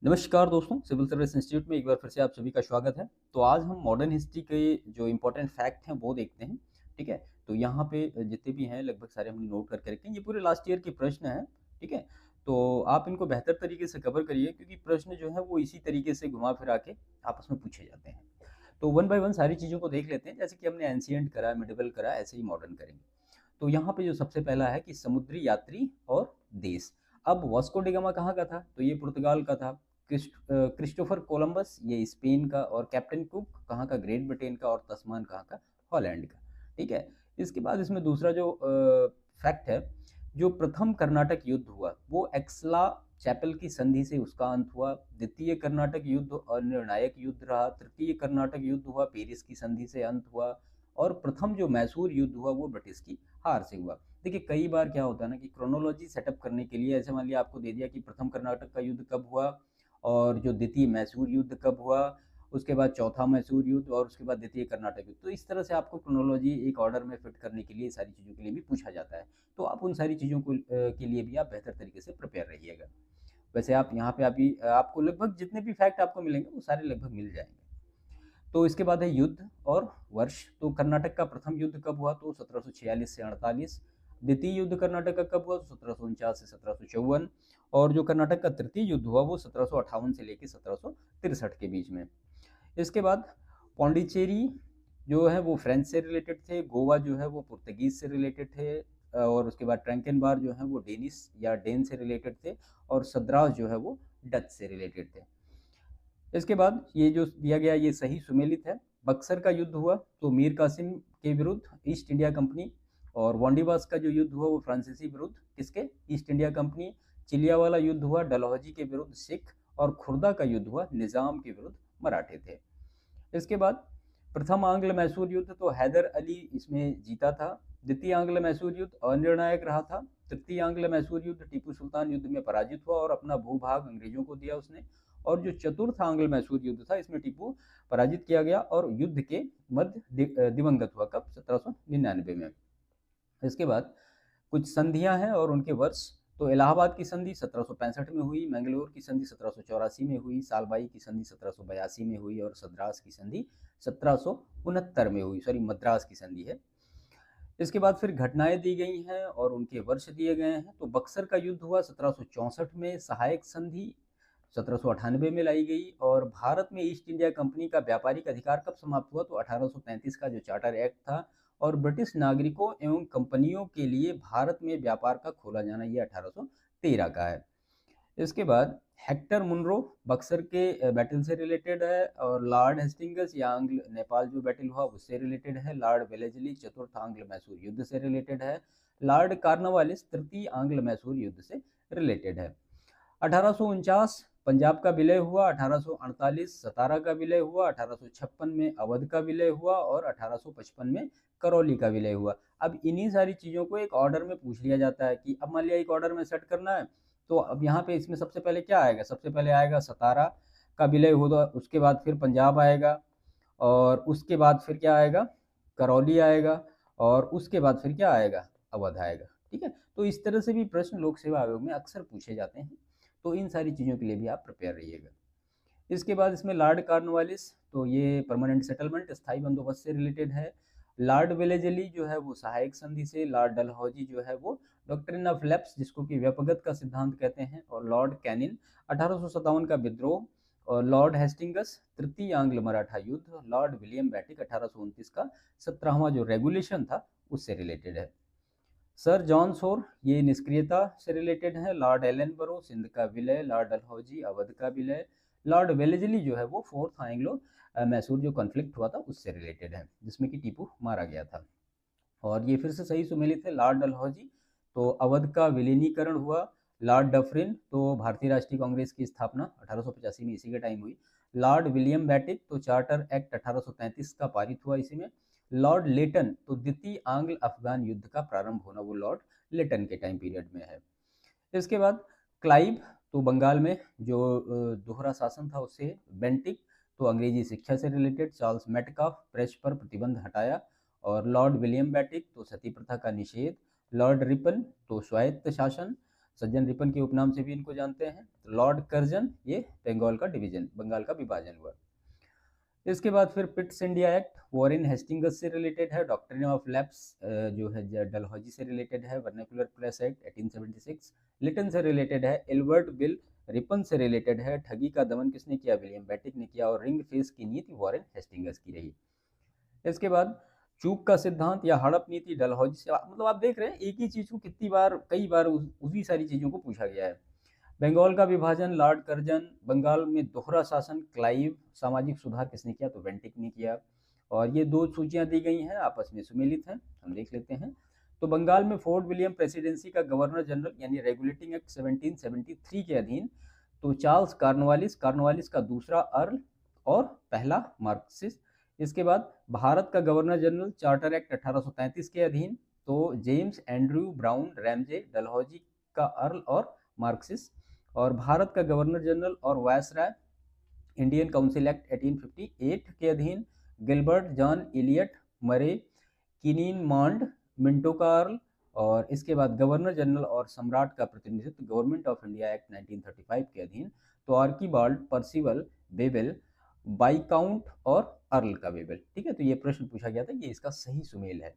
नमस्कार दोस्तों, civil service institute में एक बार फिर से आप सभी का स्वागत है। तो आज हम मॉडर्न हिस्ट्री के जो इम्पोर्टेंट फैक्ट हैं वो देखते हैं, ठीक है? तो यहाँ पे जितने भी हैं लगभग सारे हमने नोट करके रखे हैं। ये पूरे लास्ट ईयर के प्रश्न हैं, ठीक है? तो आप इनको बेहतर तरीके से कवर करिए क्योंकि प्रश्न जो है वो इसी तरीके से घुमा-फिरा के आपस में पूछे जाते हैं। तो वन बाय वन सारी चीज़ों को देख लेते हैं, जैसे कि हमने एंशिएंट करा, मिडेवल करा, ऐसे ही मॉडर्न करेंगे। तो यहाँ पे जो सबसे पहला है कि समुद्री यात्री और देश। अब वास्को डी गामा कहाँ का था? तो ये पुर्तगाल का था। क्रिस्टोफर कोलंबस ये स्पेन का, और कैप्टन कुक कहाँ का? ग्रेट ब्रिटेन का, और तस्मान कहाँ का? हॉलैंड का, ठीक है। इसके बाद इसमें दूसरा जो फैक्ट है, जो प्रथम कर्नाटक युद्ध हुआ वो एक्सला चैपल की संधि से उसका अंत हुआ। द्वितीय कर्नाटक युद्ध अनिर्णायक युद्ध रहा। तृतीय कर्नाटक युद्ध हुआ, पेरिस की संधि से अंत हुआ। और प्रथम जो मैसूर युद्ध हुआ वो ब्रिटिश की हार से हुआ। देखिए कई बार क्या होता है ना कि क्रोनोलॉजी सेटअप करने के लिए, ऐसे मान लिया आपको दे दिया कि प्रथम कर्नाटक का युद्ध कब हुआ, और जो द्वितीय मैसूर युद्ध कब हुआ, उसके बाद चौथा मैसूर युद्ध, और उसके बाद द्वितीय कर्नाटक युद्ध। तो इस तरह से आपको क्रोनोलॉजी एक ऑर्डर में फिट करने के लिए सारी चीज़ों के लिए भी पूछा जाता है। तो आप उन सारी चीज़ों को के लिए भी आप बेहतर तरीके से प्रिपेयर रहिएगा। वैसे आप यहाँ पे अभी आपको लगभग जितने भी फैक्ट आपको मिलेंगे वो सारे लगभग मिल जाएंगे। तो इसके बाद है युद्ध और वर्ष। तो कर्नाटक का प्रथम युद्ध कब हुआ? तो 1746 से 48। द्वितीय युद्ध कर्नाटक का कब हुआ? तो 1749 से 1754। और जो कर्नाटक का तृतीय युद्ध हुआ वो 1758 से लेकर 1763 के बीच में। इसके बाद पौंडीचेरी जो है वो फ्रेंच से रिलेटेड थे। गोवा जो है वो पुर्तगीज से रिलेटेड थे। और उसके बाद ट्रैंकेनबार जो है वो डेनिस या डेन से रिलेटेड थे। और सद्रास जो है वो डच से रिलेटेड थे। इसके बाद ये जो दिया गया ये सही सुमेलित है। बक्सर का युद्ध हुआ तो मीर कासिम के विरुद्ध ईस्ट इंडिया कंपनी। और वांडीवास का जो युद्ध हुआ वो फ्रांसीसी विरुद्ध किसके? East India company. चिलिया वाला युद्ध हुआ डलहौजी के विरुद्ध सिख। और खुर्दा का युद्ध हुआ निजाम के विरुद्ध मराठे थे। इसके बाद प्रथम आंग्ल मैसूर युद्ध तो हैदर अली इसमें जीता था। द्वितीय आंग्ल मैसूर युद्ध अनिर्णायक रहा था। तृतीय आंग्ल मैसूर युद्ध टीपू सुल्तान युद्ध में पराजित हुआ और अपना भूभाग अंग्रेजों को दिया उसने। और जो चतुर्थ आंग्ल मैसूर युद्ध था इसमें टीपू पराजित किया गया और युद्ध के मध्य दिवंगत हुआ। कब? 1799 में। इसके बाद कुछ संधियां हैं और उनके वर्ष। तो इलाहाबाद की संधि 1765 में हुई। मैंगलोर की संधि 1784 में हुई। सालबाई की संधि 1782 में हुई। और सद्रास की संधि 1769 में हुई। सॉरी, मद्रास की संधि है। इसके बाद फिर घटनाएं दी गई हैं और उनके वर्ष दिए गए हैं। तो बक्सर का युद्ध हुआ 1764 में। सहायक संधि 1798 में लाई गई। और भारत में ईस्ट इंडिया कंपनी का व्यापारिक अधिकार कब समाप्त हुआ? तो 1835 का जो चार्टर एक्ट था। और ब्रिटिश नागरिकों एवं कंपनियों के लिए भारत में व्यापार का खोला जाना ये 1813 का है। इसके बाद हेक्टर मुनरो बक्सर के बैटल से रिलेटेड है। और लॉर्ड हेस्टिंगस या आंग्ल नेपाल जो बैटल हुआ उससे रिलेटेड है। लॉर्ड वेलेजली चतुर्थ आंग्ल मैसूर युद्ध से रिलेटेड है। लॉर्ड कार्नवालिस तृतीय आंग्ल मैसूर युद्ध से रिलेटेड है। 1849 पंजाब का विलय हुआ। 1848 सतारा का विलय हुआ। 1856 में अवध का विलय हुआ। और 1855 में करौली का विलय हुआ। अब इन्हीं सारी चीज़ों को एक ऑर्डर में पूछ लिया जाता है कि अब मान लिया एक ऑर्डर में सेट करना है। तो अब यहाँ पे इसमें सबसे पहले क्या आएगा? सबसे पहले आएगा सतारा का विलय होगा, उसके बाद फिर पंजाब आएगा, और उसके बाद फिर क्या आएगा? करौली आएगा, और उसके बाद फिर क्या आएगा? अवध आएगा, ठीक है। तो इस तरह से भी प्रश्न लोक सेवा आयोग में अक्सर पूछे जाते हैं। तो इन सारी चीज़ों के लिए भी आप प्रिपेयर रहिएगा। इसके बाद इसमें लॉर्ड कॉर्नवालिस तो ये परमानेंट सेटलमेंट स्थायी बंदोबस्त से रिलेटेड है। लॉर्ड वेलेजली जो है वो सहायक संधि से। लॉर्ड डलहौजी जो है वो डॉक्ट्रिन ऑफ लैप्स जिसको कि व्यपगत का सिद्धांत कहते हैं। और लॉर्ड कैनिन 1857 का विद्रोह। और लॉर्ड हेस्टिंगस तृतीय आंग्ल मराठा युद्ध। लॉर्ड विलियम बैटिक 1829 का 17वां जो रेगुलेशन था उससे रिलेटेड है। सर जॉन सोर ये निष्क्रियता से रिलेटेड है। लॉर्ड एलन बरो सिंध का विलय। लॉर्ड डलहौजी अवध का विलय। लॉर्ड वेलेजली जो है वो फोर्थ एंग्लो मैसूर जो कॉन्फ्लिक्ट हुआ था उससे रिलेटेड है जिसमें कि टीपू मारा गया था। और ये फिर से सही सुमेलित है। लॉर्ड डलहौजी तो अवध का विलीनीकरण हुआ। लॉर्ड डफरिन तो भारतीय राष्ट्रीय कांग्रेस की स्थापना 1885 में इसी के टाइम हुई। लॉर्ड विलियम बैटिक तो चार्टर एक्ट 1833 का पारित हुआ इसी में। लॉर्ड लेटन तो द्वितीय आंग्ल अफगान युद्ध का प्रारंभ होना वो लॉर्ड लेटन के टाइम पीरियड में है। इसके बाद क्लाइव तो बंगाल में जो दोहरा शासन था उससे। बेंटिक तो अंग्रेजी शिक्षा से रिलेटेड। चार्ल्स मेटकाफ प्रेस पर प्रतिबंध हटाया। और लॉर्ड विलियम बैटिक तो सती प्रथा का निषेध। लॉर्ड रिपन तो स्वायत्त शासन। सज्जन रिपन के उपनाम से भी इनको जानते हैं। लॉर्ड कर्जन, ये बंगाल का डिवीजन, बंगाल का विभाजन हुआ। इसके बाद फिर Pitt's India act Warren Hastings से रिलेटेड है। डॉक्ट्रिन ऑफ लैप्स जो है डलहौजी से रिलेटेड है। वर्नाकुलर प्रेस एक्ट 1876 लिटन से रिलेटेड है। एल्बर्ट बिल रिपन से रिलेटेड है। ठगी का दमन किसने किया? विलियम बेटिक ने किया। और रिंग फेस की नीति वॉरेन हेस्टिंग्स की रही। इसके बाद चूक का सिद्धांत या हड़प नीति डलहौजी से, मतलब आप देख रहे हैं एक ही चीज को कितनी बार, कई बार उसी सारी चीजों को पूछा गया है। बंगाल का विभाजन लॉर्ड कर्जन। बंगाल में दोहरा शासन क्लाइव। सामाजिक सुधार किसने किया? तो बेंटिक ने किया। और ये दो सूचियां दी गई हैं, आपस में सुमेलित हैं, हम देख लेते हैं। तो बंगाल में फोर्ट विलियम प्रेसिडेंसी का गवर्नर जनरल यानी रेगुलेटिंग एक्ट 1773 के अधीन तो चार्ल्स कॉर्नवालिस, कॉर्नवालिस का दूसरा अर्ल और पहला मार्क्सिस। इसके बाद भारत का गवर्नर जनरल चार्टर एक्ट 1833 के अधीन तो James Andrew brown Ramsay, Dalhousie का अर्ल और मार्क्सिस। और भारत का गवर्नर जनरल और वायसराय इंडियन काउंसिल एक्ट 1858 के अधीन गिलबर्ट जॉन इलियट मरे, किनीन मॉन्ड, मिंटो कार्ल। और इसके बाद गवर्नर जनरल और सम्राट का प्रतिनिधित्व गवर्नमेंट ऑफ इंडिया एक्ट 1935 के अधीन तो आर्कीबाल्ड पर्सिवल बेबल, बाइकाउंट और अर्ल का बेबल। ठीक है, तो ये प्रश्न पूछा गया था, ये इसका सही सुमेल है।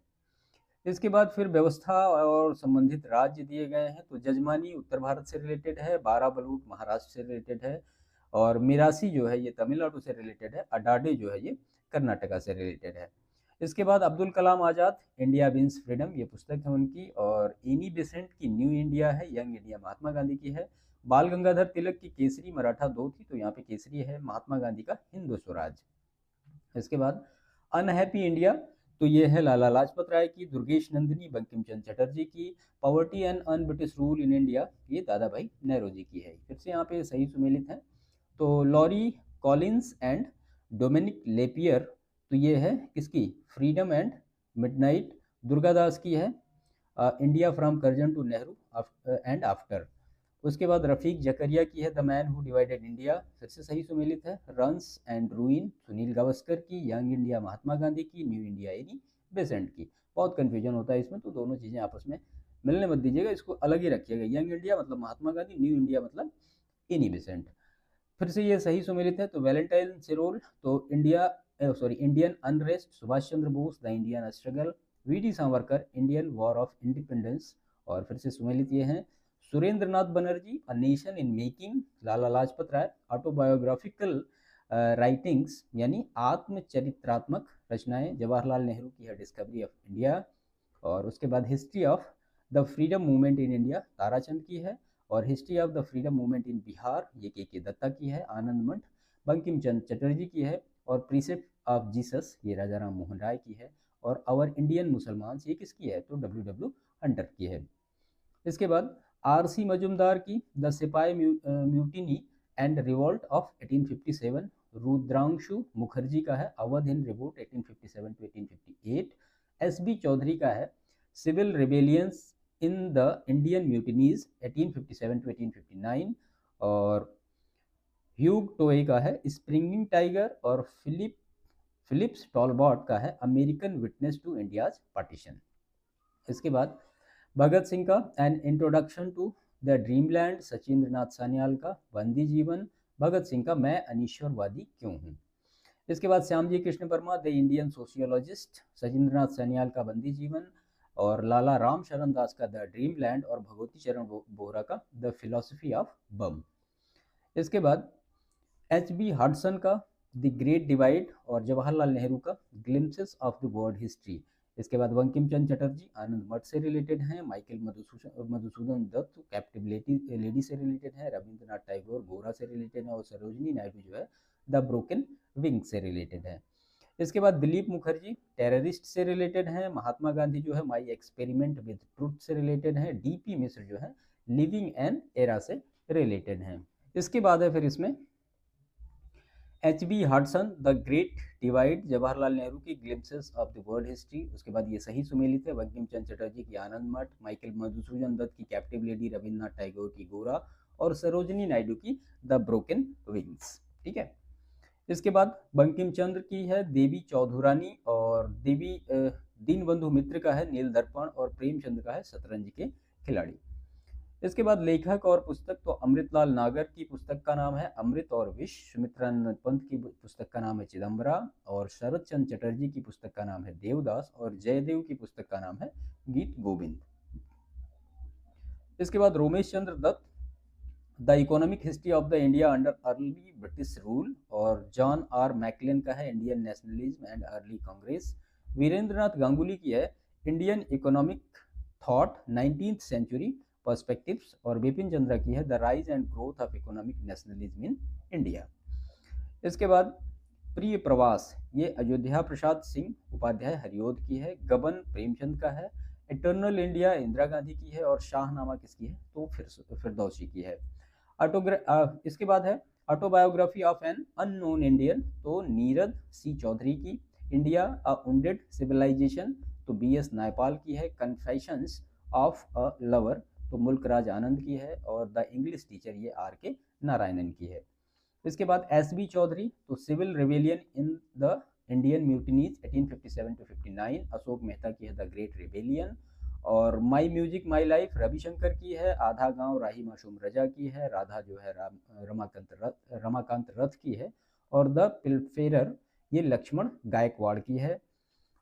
इसके बाद फिर व्यवस्था और संबंधित राज्य दिए गए हैं। तो जजमानी उत्तर भारत से रिलेटेड है। बाराबलूट महाराष्ट्र से रिलेटेड है। और मिरासी जो है ये तमिलनाडु से रिलेटेड है। अडाडे जो है ये कर्नाटका से रिलेटेड है। इसके बाद Abdul Kalam Azad, India wins freedom, ये पुस्तक है उनकी। और एनी बेसेंट की न्यू इंडिया है, यंग इंडिया महात्मा गांधी की है। बाल गंगाधर तिलक की केसरी मराठा दो थी, तो यहाँ पे केसरी है। महात्मा गांधी का हिंदू स्वराज। इसके बाद अनहैप्पी इंडिया, तो ये है लाला लाजपत राय की। दुर्गेश नंदिनी बंकिम चंद्र चटर्जी की। Poverty and un British rule in India, ये दादा भाई नेहरू की है। फिर से यहाँ पे सही सुमेलित है। तो Larry Collins and Dominique Lapierre, तो ये है किसकी? फ्रीडम एंड मिडनाइट, दुर्गादास की है। India from Curzon to Nehru and after. उसके बाद रफीक जकरिया की है the man who divided India, फिर से सही सुमेलित है। Runs and ruin Sunil Gavaskar की। यंग इंडिया महात्मा गांधी की। न्यू इंडिया एनी बेसेंट की। बहुत कन्फ्यूजन होता है इसमें, तो दोनों चीज़ें आपस में मिलने मत दीजिएगा, इसको अलग ही रखिएगा। यंग इंडिया मतलब महात्मा गांधी, न्यू इंडिया मतलब एनी बेसेंट। फिर से ये सही सुमेलित है। तो वैलेंटाइन सिरोल, तो Indian unrest, Subhash Chandra Bose the Indian struggle, VD. Savarkar Indian war of independence. और फिर से सुमेलित ये हैं Surendra Nath Banerjee, a nation in making, Lala Lajpat Rai, autobiographical writings यानी आत्मचरित्रात्मक रचनाएं, जवाहरलाल नेहरू की है डिस्कवरी ऑफ इंडिया। और उसके बाद history of the freedom movement in India, Tarachand की है। और history of the freedom movement in Bihar, ये के दत्ता की है। आनंद मठ बंकिम चंद्र चटर्जी की है। और प्रीसेप्ट ऑफ जीसस, ये राजा राम मोहन राय की है। और आवर इंडियन मुसलमान, ये किसकी है? तो डब्ल्यू हंटर की है। इसके बाद आर.सी. मजुमदार की the sipahi mutiny and revolt of 1857। Rudrangshu Mukherjee का है Awadh in revolt 1857 to 1858। SB. Chaudhuri का है civil rebellions in the Indian mutinies 1857 to 1859। और ह्यूग टोए का है स्प्रिंगिंग टाइगर। और फिलिप्स टॉलबॉट का है American witness to India's partition. इसके बाद भगत सिंह का an introduction to the dreamland, Sachindra Nath Sanyal का बंदी जीवन, भगत सिंह का मैं अनीश्वरवादी क्यों हूँ। इसके बाद Shyamji Krishna Varma the Indian sociologist, Sachindra Nath Sanyal का बंदी जीवन। और लाला राम शरण दास का द ड्रीमलैंड। और भगवती चरण बोहरा का द फिलॉसफी ऑफ बम। इसके बाद एच.बी. हडसन का द ग्रेट डिवाइड। और जवाहरलाल नेहरू का glimpses of the world history. इसके बाद बंकिम चंद्र चटर्जी आनंद मठ से रिलेटेड हैं। Michael Madhusudan Dutt captive lady से रिलेटेड है। रविंद्रनाथ टैगोर गोरा से रिलेटेड है। और सरोजनी नायडू जो है द ब्रोकन विंग से रिलेटेड है। इसके बाद दिलीप मुखर्जी टेररिस्ट से रिलेटेड हैं। महात्मा गांधी जो है माई एक्सपेरिमेंट विद ट्रुथ से रिलेटेड है। डी.पी. मिश्र जो है लिविंग एन एरा से रिलेटेड हैं। इसके बाद है फिर इसमें HB. Hodson the great divide, Jawaharlal Nehru की glimpses of the world history. उसके बाद ये सही सुमेलित है। बंकिम चंद्र चटर्जी की आनंद मठ, माइकल मधुसूदन दत्त की कैप्टिव लेडी, रविन्द्रनाथ टैगोर की गोरा और सरोजनी नायडू की द ब्रोकन विंग्स। ठीक है, इसके बाद बंकिम चंद्र की है देवी चौधुरानी और देवी दीनबंधु मित्र का है नील दर्पण और प्रेमचंद का है शतरंज के खिलाड़ी। इसके बाद लेखक और पुस्तक, तो अमृतलाल नागर की पुस्तक का नाम है अमृत और विष, सुमित्रानंद पंत की पुस्तक का नाम है चिदम्बरा, और शरद चंद्र चटर्जी की पुस्तक का नाम है देवदास, और जयदेव की पुस्तक का नाम है गीत गोविंद। इसके बाद Romesh Chandra Dutt, the economic history of the India under early British rule, और जॉन आर मैकलेन का है Indian nationalism and early Congress. Virendranath Ganguly की है Indian economic thought 19th century perspectives, और बिपिन चंद्रा की है the rise and growth of economic nationalism in India. इसके बाद प्रिय प्रवास, ये अयोध्या प्रसाद सिंह उपाध्याय हरिओद की है। गबन प्रेमचंद का है। इटर्नल इंडिया इंदिरा गांधी की है। और शाहनामा किसकी है, तो फिरदौसी की है। इसके बाद है autobiography of an unknown Indian, तो नीरद सी चौधरी की। इंडिया अ वुंडेड सिविलाइजेशन, तो बी.एस. नायपाल की है। कन्फेशंस ऑफ अ लवर, तो मुल्क राज आनंद की है। और द इंग्लिश टीचर, ये आर.के. नारायणन की है। इसके बाद एस.बी. चौधरी, तो civil rebellion in the Indian mutinies 1857 to 59, Ashok Mehta की है द ग्रेट रिवेलियन। और my music my life Ravishankar की है। आधा गांव राही मासूम रजा की है। राधा जो है रमाकांत रथ की है। और द पिलफेरर, ये लक्ष्मण गायकवाड़ की है।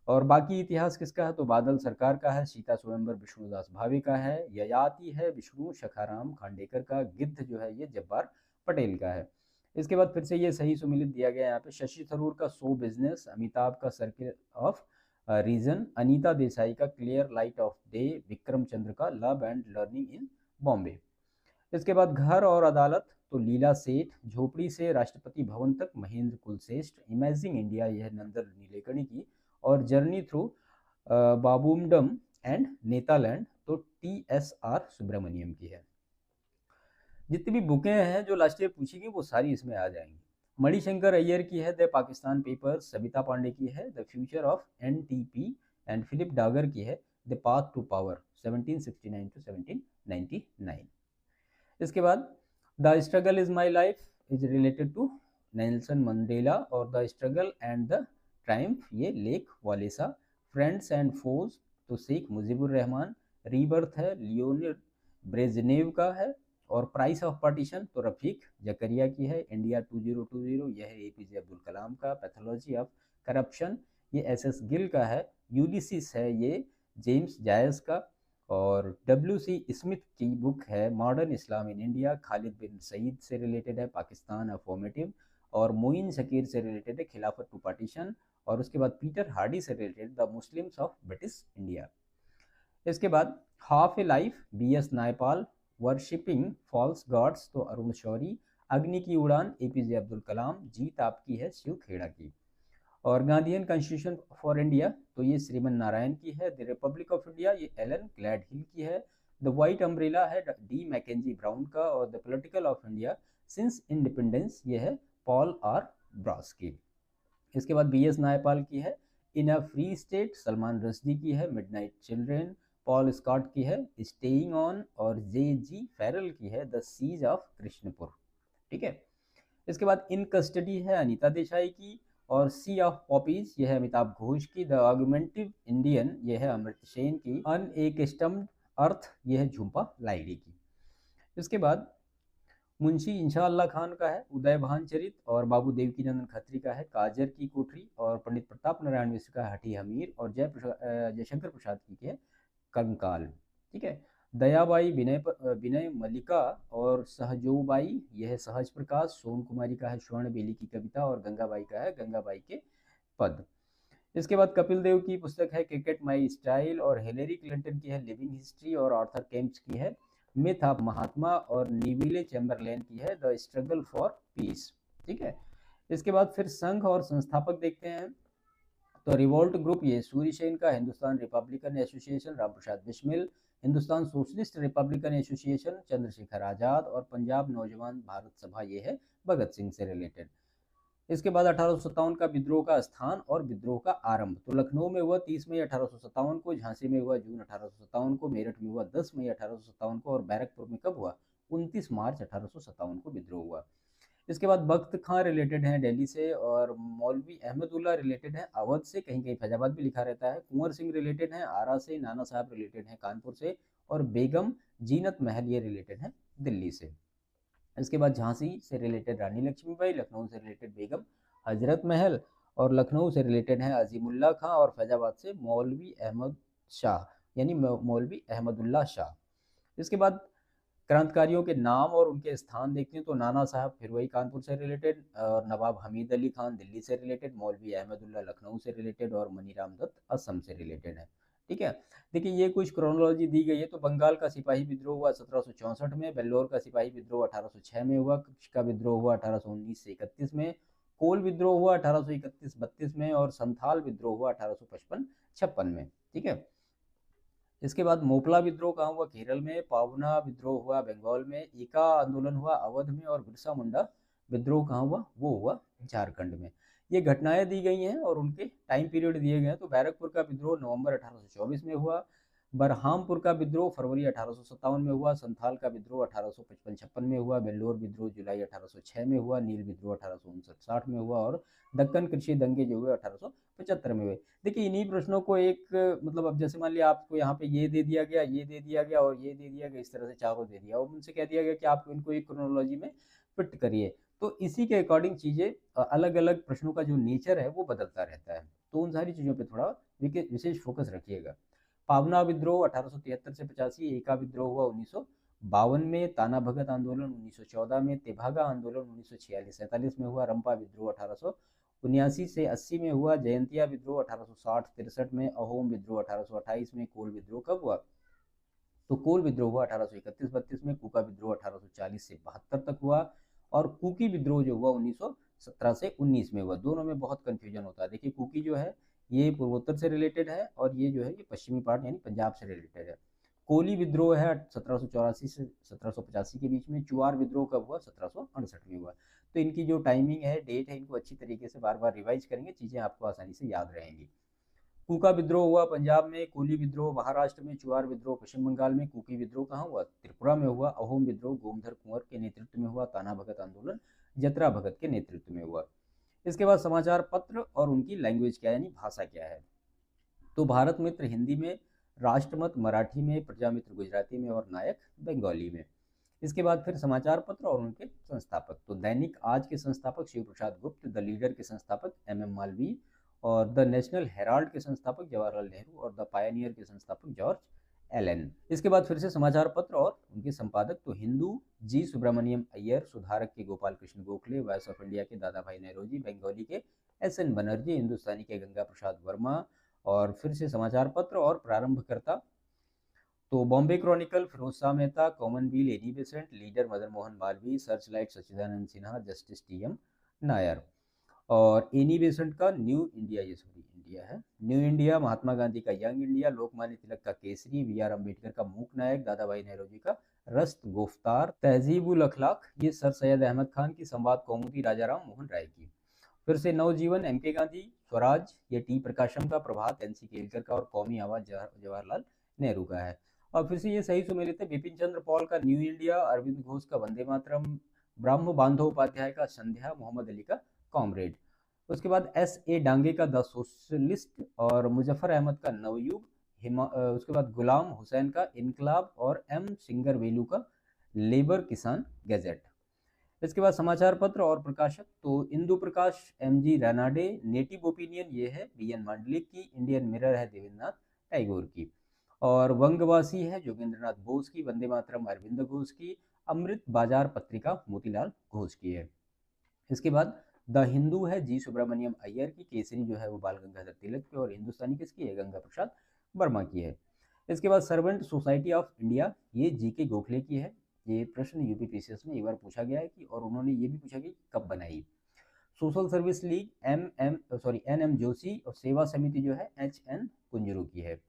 और बाकी इतिहास किसका है, तो बादल सरकार का है। सीता स्वयंवर विष्णुदास भावे का है। ययाति है विष्णु शखाराम खांडेकर का। गिद्ध जो है ये जब्बार पटेल का है। इसके बाद फिर से ये सही सुमिलित दिया गया यहाँ पे। शशि थरूर का शो बिजनेस, अमिताभ का circle of reason, Anita Desai का clear light of day, Vikram Chandra का love and learning in Bombay. इसके बाद घर और अदालत, तो लीला सेठ, झोपड़ी से राष्ट्रपति भवन तक महेंद्र कुलश्रेष्ठ, इमेजिंग इंडिया यह नंदन नीलेकणी की। और जर्नी थ्रू बाबूमडम एंड नेतालैंड, तो टी.एस.आर. सुब्रमण्यम की है। जितनी भी बुकें हैं जो लास्ट ईयर पूछी गई वो सारी इसमें आ जाएंगी। मणिशंकर अय्यर की है द पाकिस्तान पेपर्स, सबिता पांडे की है the future of NTP, and Philip Dagar की है the path to power 1769 to 1799। इसके बाद the struggle is my life is related to Nelson Mandela, और the struggle and the triumph, ये Lech Walesa. Friends and foes, तो Sheikh Mujibur Rahman. Rebirth है Leonid Brezhnev का है। और प्राइस ऑफ पार्टीशन, तो रफीक जकरिया की है। इंडिया 2020, यह है एपीजे अब्दुल कलाम का। पैथोलॉजी ऑफ करप्शन, ये एस.एस. गिल का है। यूलिसिस है ये जेम्स जायस का। और डब्ल्यू.सी. स्मिथ की बुक है modern Islam in India, Khalid bin Sayeed से रिलेटेड है, पाकिस्तान अ फॉर्मेटिव। और मोइन शकीर से रिलेटेड है खिलाफत टू पार्टीशन। और उसके बाद पीटर हार्डी से related the Muslims of British India. इसके बाद half a life, V S. Naipaul. Worshipping false gods, तो अरुण शौरी। अग्नि की उड़ान, एपीजे अब्दुल कलाम। जीत आपकी है शिव खेड़ा की। और गांधीयन कॉन्स्टिट्यूशन फॉर इंडिया, तो ये श्रीमन नारायण की है। द रिपब्लिक ऑफ इंडिया, ये एलन ग्लैडहिल की है। द वाइट अम्ब्रेला है डी मैकेंजी ब्राउन का। और the political of India since independence, ये है पॉल आर ब्रॉस की। इसके बाद बी.एस. नायपाल की है in a free state, Salman Rushdie की है मिडनाइट चिल्ड्रेन। पॉल स्कॉट की है स्टेइंग ऑन। और जे.जी. फेरल की है द सीज ऑफ कृष्णपुर। ठीक है। इसके बाद इन कस्टडी है अनीता देसाई की। और सी ऑफ पॉपीज, यह है अमिताभ घोष की। द आर्गुमेंटिव इंडियन, यह है अमृत सेन की। अन एक स्टम्प्ड अर्थ, यह है झुम्पा लाहिड़ी की। इसके बाद मुंशी इंशाअल्लाह खान का है उदय भानचरित। और बाबू देवकीनंदन खत्री का है काजर की कोठरी। और पंडित प्रताप नारायण मिश्र का हठी हमीर। और जयशंकर प्रसाद की है कंकाल। ठीक है। दयाबाई विनय मल्लिका। और सहजोबाई, यह है सहज प्रकाश। सोन कुमारी का है स्वर्ण बेली की कविता। और गंगाबाई का है गंगाबाई के पद। इसके बाद कपिल देव की पुस्तक है क्रिकेट माई स्टाइल। और हिलेरी क्लिंटन की है लिविंग हिस्ट्री। और आर्थर केम्प्स की है मिथ ऑफ महात्मा। और नीविले चैम्बरलेन की है द स्ट्रगल फॉर पीस। ठीक है। इसके बाद फिर संघ और संस्थापक देखते हैं। तो रिवोल्ट ग्रुप, ये सूर्य सेन का। Hindustan republican association, Ramprasad Bismil. Hindustan socialist republican association, Chandrashekhar Azad. और पंजाब नौजवान भारत सभा, ये है भगत सिंह से रिलेटेड। इसके बाद 1857 का विद्रोह का स्थान और विद्रोह का आरंभ, तो लखनऊ में हुआ 30 मई 1857 को। झांसी में हुआ जून 1857 को। मेरठ में हुआ 10 मई 1857 को। और बैरकपुर में कब हुआ, 29 मार्च 1857 को विद्रोह हुआ। इसके बाद बख्त खां रिलेटेड है दिल्ली से। और मौलवी अहमदुल्ला रिलेटेड है अवध से, कहीं कहीं फैजाबाद भी लिखा रहता है। कुंवर सिंह रिलेटेड है आरा से। नाना साहब रिलेटेड है कानपुर से। और बेगम जीनत महल ये रिलेटेड है दिल्ली से। इसके बाद झांसी से रिलेटेड रानी लक्ष्मीबाई, लखनऊ से रिलेटेड बेगम हजरत महल, और लखनऊ से रिलेटेड है अजीमुल्ला खां, और फैजाबाद से मौलवी अहमद शाह यानी मौलवी अहमदुल्ला शाह। इसके बाद क्रांतिकारियों के नाम और उनके स्थान देखते हैं तो नाना साहब फिरवई कानपुर से रिलेटेड, और नवाब हमीद अली खान दिल्ली से रिलेटेड, मौलवी अहमदुल्ला लखनऊ से रिलेटेड, और मनीराम दत्त असम से रिलेटेड है। ठीक है, देखिए ये कुछ क्रोनोलॉजी दी गई है। तो बंगाल का सिपाही विद्रोह हुआ 1764 में, बेल्लोर का सिपाही विद्रोह 1806 में हुआ, कच्छ का विद्रोह हुआ 1819 से 31 में, कोल विद्रोह हुआ 1831-32 में, और संथाल विद्रोह हुआ 1855-56 में। ठीक है, इसके बाद मोपला विद्रोह कहाँ हुआ? केरल में। पावना विद्रोह हुआ बंगाल में। ईका आंदोलन हुआ अवध में, और बिरसा मुंडा विद्रोह कहाँ हुआ? वो हुआ झारखंड में। ये घटनाएं दी गई हैं और उनके टाइम पीरियड दिए गए हैं। तो बैरकपुर का विद्रोह नवंबर 1824 में हुआ, बरहामपुर का विद्रोह फरवरी 1857 में हुआ, संथाल का विद्रोह 1855-56 में हुआ, बेल्लोर विद्रोह जुलाई 1806 में हुआ, नील विद्रोह 1859-60 में हुआ, और दक्कन कृषि दंगे जो हुए 1875 में हुए। देखिए इन्हीं प्रश्नों को एक मतलब अब जैसे मान लिया आपको यहाँ पे ये दे दिया गया, ये दे दिया गया और ये दे दिया गया, इस तरह से चारों दे दिया और उनसे कह दिया गया कि आप इनको एक क्रोनोलॉजी में फिट करिए। तो इसी के अकॉर्डिंग चीज़ें अलग अलग प्रश्नों का जो नेचर है वो बदलता रहता है। तो उन सारी चीज़ों पर थोड़ा विशेष फोकस रखिएगा। पावना विद्रोह 1873 से 85, एका विद्रोह हुआ 1952 में, ताना भगत आंदोलन 1914 में, तेभागा आंदोलन 1946-47 में हुआ, रंपा विद्रोह 1879 से 80 में हुआ, जयंतिया विद्रोह 1860-63 में, अहोम विद्रोह 1828 में, कोल विद्रोह कब हुआ? तो कोल विद्रोह हुआ 1831-32 में, कुका विद्रोह 1840 से 72 तक हुआ, और कुकी विद्रोह जो हुआ 1917 से 19 में हुआ। दोनों में बहुत कंफ्यूजन होता है। देखिए कुकी जो है ये पूर्वोत्तर से रिलेटेड है और ये जो है ये पश्चिमी पार्ट यानी पंजाब से रिलेटेड है। कोली विद्रोह है 1784 से 1785 के बीच में। चुआर विद्रोह कब हुआ? 1768 में हुआ। तो इनकी जो टाइमिंग है, डेट है, इनको अच्छी तरीके से बार बार रिवाइज करेंगे, चीज़ें आपको आसानी से याद रहेंगी। कुका विद्रोह हुआ पंजाब में, कोली विद्रोह महाराष्ट्र में, चुआर विद्रोह पश्चिम बंगाल में, कुकी विद्रोह कहाँ हुआ? त्रिपुरा में हुआ, अहोम विद्रोह गोमधर कुंवर के नेतृत्व में हुआ, ताना भगत आंदोलन जतरा भगत के नेतृत्व में हुआ। इसके बाद समाचार पत्र और उनकी लैंग्वेज क्या है यानी भाषा क्या है? तो भारत मित्र हिंदी में, राष्ट्रमत मराठी में, प्रजामित्र गुजराती में, और नायक बंगाली में। इसके बाद फिर समाचार पत्र और उनके संस्थापक। तो दैनिक आज के संस्थापक शिव प्रसाद गुप्त, द लीडर के संस्थापक MM मालवीय, और द नेशनल हेराल्ड के संस्थापक जवाहरलाल नेहरू, और द पायनियर के संस्थापक जॉर्ज एलन। इसके बाद फिर से समाचार पत्र और उनके संपादक। तो हिंदू जी सुब्रमण्यम अय्यर, सुधारक के Gopal Krishna Gokhale, voice of India के दादा भाई नौरोजी, बंगाली के SN बनर्जी, हिंदुस्तानी के गंगा प्रसाद वर्मा। और फिर से समाचार पत्र और प्रारंभकर्ता। तो Bombay chronicle Pheroz Shah Mehta, Commonwealth Annie Besant, leader Madan Mohan Malaviya, searchlight Sachchidananda Sinha, justice TM Nair. और एनी बेसेंट का न्यू इंडिया, ये सॉरी इंडिया है, न्यू इंडिया, महात्मा गांधी का यंग इंडिया, लोकमान्य तिलक का केसरी, VR अम्बेडकर का मूक नायक, दादा भाई नौरोजी का रस्त गोफ्तार, तहजीबुल अखलाक ये सर सैयद अहमद खान की, संवाद कौमुदी राजाराम मोहन राय की। फिर से नवजीवन MK गांधी, स्वराज ये T प्रकाशम का, प्रभात NC केलकर का, और कौमी आवाज जवाहरलाल नेहरू का है। और फिर से ये सही सुमेलित है, बिपिन चंद्र पॉल का न्यू इंडिया, अरविंद घोष का वंदे मातरम, ब्रह्म बंदोपाध्याय का संध्या, मोहम्मद अली का कॉमरेड। उसके बाद SA डांगे का द सोशलिस्ट, और मुजफ्फर अहमद का नवयुग, उसके बाद गुलाम हुसैन का इनकलाब, और M सिंगर वेलू का लेबर किसान गैजेट। इसके बाद समाचार पत्र और प्रकाशक। तो Indu Prakash MG Ranade, native opinion ये है BN मांडलिक की, इंडियन मिरर है देवेंद्रनाथ टैगोर की, और वंगवासी है जोगेंद्रनाथ बोस की, वंदे मातरम अरविंद घोष की, अमृत बाजार पत्रिका मोतीलाल घोष की है। इसके बाद द हिंदू है जी सुब्रमण्यम अय्यर की, केसरी जो है वो बाल गंगाधर तिलक की, और हिंदुस्तानी किसकी है? गंगा प्रसाद वर्मा की है। इसके बाद सर्वेंट सोसाइटी ऑफ इंडिया ये GK गोखले की है। ये प्रश्न UPPCS में एक बार पूछा गया है कि, और उन्होंने ये भी पूछा कि कब बनाई। Social service league NM Joshi, और सेवा समिति जो है HN कुंजरू की है।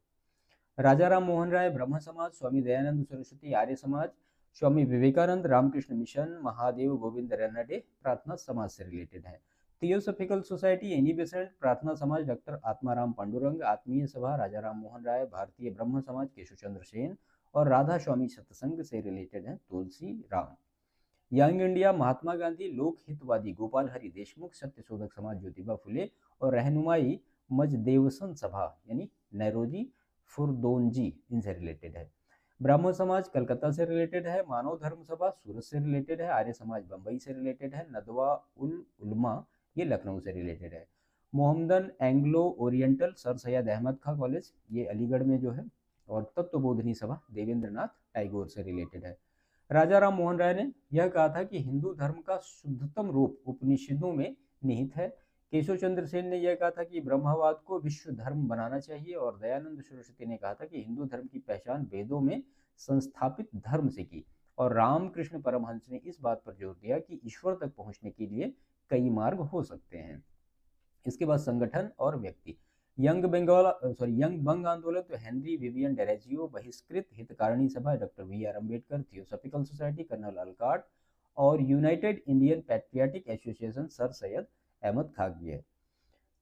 राजाराम मोहन राय ब्रह्म समाज, स्वामी दयानंद सरस्वती आर्य समाज, स्वामी विवेकानंद रामकृष्ण मिशन, महादेव गोविंद रनडे प्रार्थना समाज से रिलेटेड है। थियोसॉफिकल सोसाइटी एनी बेसेंट, प्रार्थना समाज डॉक्टर आत्माराम पांडुरंग, आत्मीय सभा राजाराम मोहन राय, भारतीय ब्रह्म समाज केशव चंद्र सेन, और राधा स्वामी सत्संग से रिलेटेड है तुलसी राम। यंग इंडिया महात्मा गांधी, लोक हितवादी गोपाल हरि देशमुख, सत्य शोधक समाज ज्योतिबा फुले, और रहनुमाई मजदेवसन सभा यानी नौरोजी फुरदोनजी इनसे रिलेटेड है। ब्राह्मण समाज कलकत्ता से रिलेटेड है, मानव धर्म सभा सूरत से रिलेटेड है, आर्य समाज बम्बई से रिलेटेड है, नदवा उल उलमा ये लखनऊ से रिलेटेड है, Mohammedan Anglo Oriental sir Syed Ahmad Khan college ये अलीगढ़ में जो है, और तत्वबोधिनी सभा देवेंद्र नाथ टैगोर से रिलेटेड है। राजा राम मोहन राय ने यह कहा था कि हिंदू धर्म का शुद्धतम रूप उपनिषदों में निहित है। केशव चंद्र सेन ने यह कहा था कि ब्रह्मवाद को विश्व धर्म बनाना चाहिए, और दयानंद सरस्वती ने कहा था कि हिंदू धर्म की पहचान वेदों में संस्थापित धर्म से की, और रामकृष्ण परमहंस ने इस बात पर जोर दिया कि ईश्वर तक पहुंचने के लिए कई मार्ग हो सकते हैं। इसके बाद संगठन और व्यक्ति, यंग बंग आंदोलन तो Henry Vivian Derozio, Bahishkrit Hitakarini Sabha doctor V R Ambedkar, theosophical society colonel Olcott, और united Indian patriotic association sir Syed Ahmad Khan की है।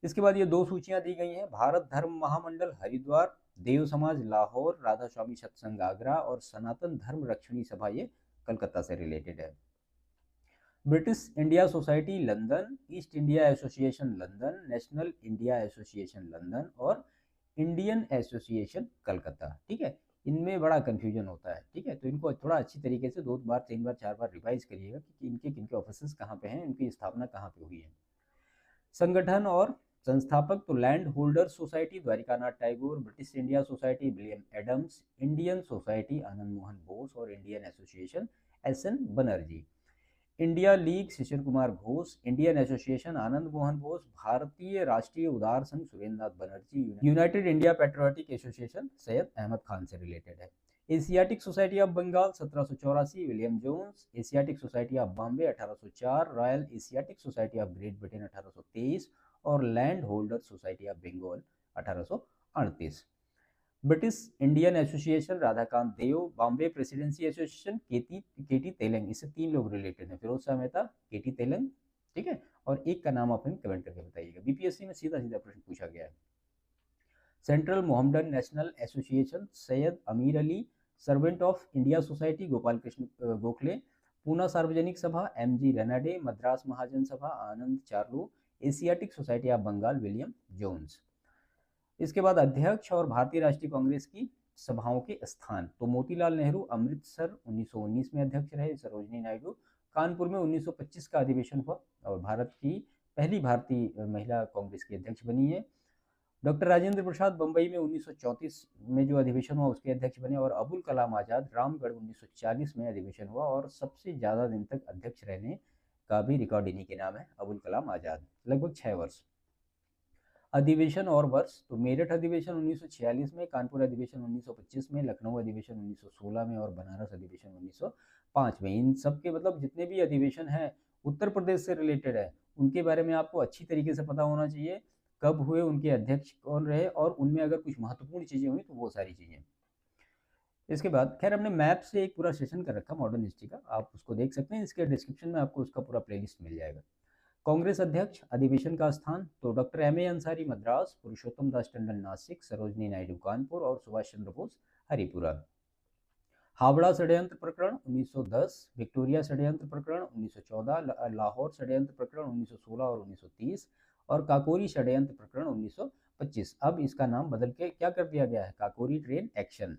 इसके बाद ये दो सूचियां दी गई हैं, भारत धर्म महामंडल हरिद्वार, देव समाज लाहौर, राधा स्वामी सत्संग आगरा, और सनातन धर्म रक्षणी सभा ये कलकत्ता से रिलेटेड है। British India society London, east India association London, national India association London, और इंडियन एसोसिएशन कलकत्ता। ठीक है, इनमें बड़ा कंफ्यूजन होता है। ठीक है, तो इनको थोड़ा अच्छी तरीके से 2 बार 3 बार 4 बार रिवाइज करिएगा कि इनके किनके ऑफिस कहाँ पे हैं, इनकी स्थापना कहाँ पे हुई है। संगठन और संस्थापक तो land holder society Dwarkanath Tagore, British India society William Adams, Indian society Anand Mohan Bose, और Indian association SN. Banerjee, India league Shishir Kumar Ghosh, Indian association Anand Mohan Bose, Bharatiya Rashtriya Udar Sangh Surendra Nath Banerjee, united India patriotic association Syed Ahmad Khan से रिलेटेड है। Asiatic society of Bengal 1784 William Jones, Asiatic society of Bombay 1804, royal Asiatic society of great Britain 1823, और land holder society of Bengal 1838। British Indian association Radhakanta Deb, Bombay presidency association KT Telang, इससे 3 लोग related हैं, फिरोज शाह मेहता, केटी तेलंग। ठीक है, और एक का नाम आप हमें कमेंट करके बताइएगा, बीपीएससी में सीधा सीधा प्रश्न पूछा गया है। Central Mohammedan national association Syed Ameer Ali, servant of India society Gopal Krishna Gokhale, Poona Sarvajanik Sabha MG Ranade, Madras Mahajan Sabha Ananda Charlu, Asiatic society of Bengal William Jones. इसके बाद अध्यक्ष और भारतीय राष्ट्रीय कांग्रेस की सभाओं के स्थान, तो मोतीलाल नेहरू अमृतसर 1919 में अध्यक्ष रहे, सरोजनी नायडू कानपुर में 1925 का अधिवेशन हुआ और भारत की पहली भारतीय महिला कांग्रेस की अध्यक्ष बनी है। डॉक्टर राजेंद्र प्रसाद बंबई में 1934 में जो अधिवेशन हुआ उसके अध्यक्ष बने, और अबुल कलाम आजाद रामगढ़ 1940 में अधिवेशन हुआ, और सबसे ज्यादा दिन तक अध्यक्ष रहने का भी रिकॉर्ड इन्हीं के नाम है, अबुल कलाम आजाद, लगभग 6 वर्ष। अधिवेशन और वर्ष, तो मेरठ अधिवेशन 1946 में, कानपुर अधिवेशन 1925 में, लखनऊ अधिवेशन 1916 में, और बनारस अधिवेशन 1905 में। इन सब के मतलब जितने भी अधिवेशन हैं उत्तर प्रदेश से रिलेटेड है, उनके बारे में आपको अच्छी तरीके से पता होना चाहिए, कब हुए, उनके अध्यक्ष कौन रहे, और उनमें अगर कुछ महत्वपूर्ण चीजें हुई तो वो सारी चीजें। इसके बाद खैर हमने मैप से एक पूरा सेशन कर रखा मॉडर्न हिस्ट्री का, आप उसको देख सकते हैं, इसके डिस्क्रिप्शन में आपको उसका पूरा प्लेलिस्ट मिल जाएगा। कांग्रेस अध्यक्ष, अधिवेशन का स्थान, तो doctor M A Ansari Madras, Purushottam Das Tandon Nasik, Sarojini Naidu Kanpur, और सुभाष चंद्र बोस हरिपुरा। हावड़ा षड्यंत्र प्रकरण 1910, विक्टोरिया षड्यंत्र प्रकरण 1914, लाहौर षड्यंत्र प्रकरण 1916 और 1930, और काकोरी षड्यंत्र प्रकरण 1925। अब इसका नाम बदल के क्या कर दिया गया है, काकोरी ट्रेन एक्शन।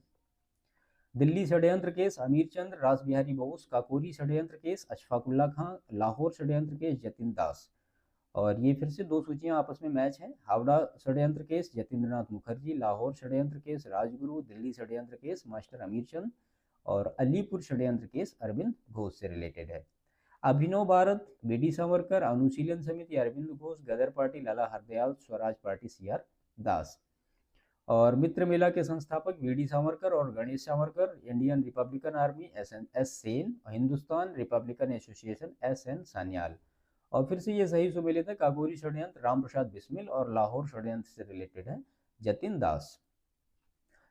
दिल्ली षड्यंत्र केस अमीर चंद्र रास बिहारी बोस, काकोरी षड्यंत्र केस अशफाकुल्ला खां, लाहौर षड्यंत्र केस जतिन दास। और ये फिर से 2 सूचियां आपस में मैच हैं, हावड़ा षड्यंत्र केस जतिंद्रनाथ मुखर्जी, लाहौर षड्यंत्र केस राजगुरु, दिल्ली षड्यंत्र केस मास्टर अमीर चंद, और अलीपुर षड्यंत्र केस अरविंद घोष से रिलेटेड है। अभिनव भारत बीडी सावरकर, अनुशीलन समिति अरविंद घोष, गदर पार्टी लाला हरदयाल, स्वराज पार्टी सीआर दास। और मित्र मेला के संस्थापक वीडी सावरकर और Ganesh Savarkar, Indian Republican army S Sen, Hindustan republican association SN. Sanyal. और फिर से ये सही सुमेलित है, काकोरी षड्यंत्र राम प्रसाद बिस्मिल, और लाहौर षड्यंत्र से रिलेटेड है जतिन दास।